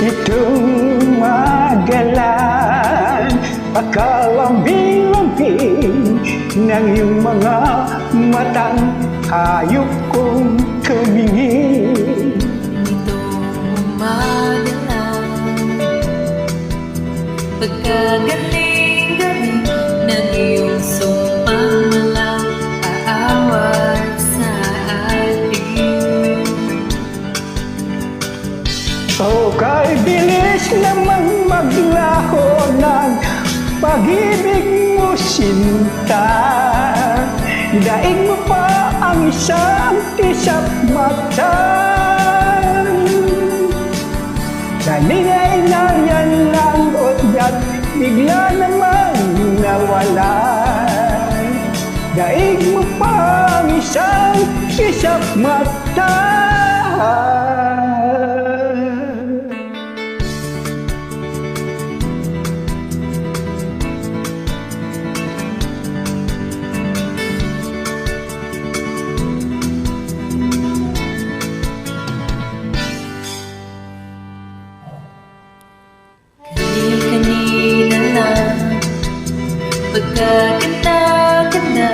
Itong magalan, pakalambing-lambing ng iyong mga matang hayop kong tumingin. Itong magalan, pagkagaling-galing ng iyong sumpang walang aawat sa atin. O kay bilis namang maglaho ng pag-ibig mo, sinta. Daig mo pa ang isang tisap mata. Kanina ay nariyan lang at bigla namang nawala. Daig mo pa ang isang tisap mata. Kanina lang, pagkaganda-ganda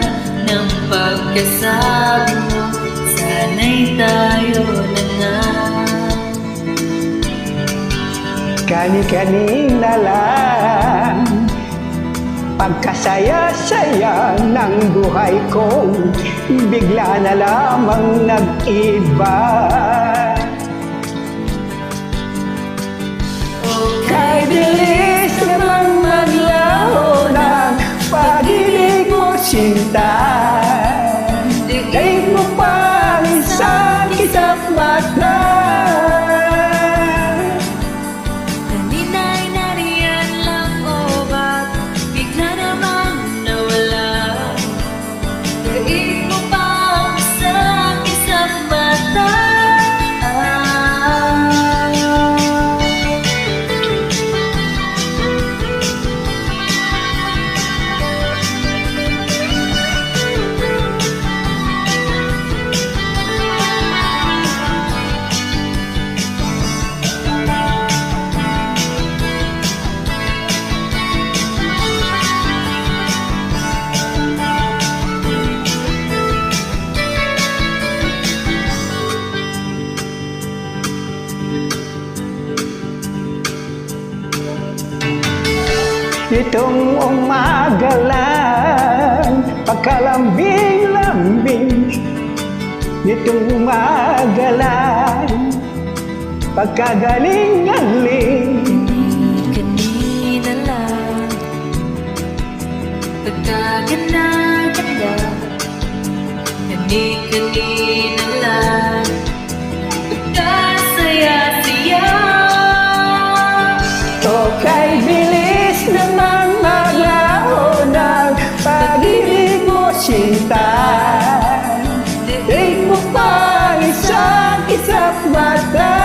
ng pagkasabi mo, sana'y tayo na nga. Kani-kanina lang, pagkasaya-saya ng buhay ko, bigla na lamang nag-iba. Kay bilis namang maglaho ng pag-ibig mo, sinta. Daig mo pa ang isang kisap mata. Kanina'y nariyan lang, o ba't bigla namang nawala? Daig mo pa ang isang isang mata. Itong umaga lang, pagkalambing-lambing. Itong umaga lang, pagkagaling-galing. Kanina lang, pagkaganda-ganda. Kanina lang, pagkasaya-saya. O kay bilis namang maglaho ng pag-ibig mo, sinta. Daig mo pa ang isang kisap mata.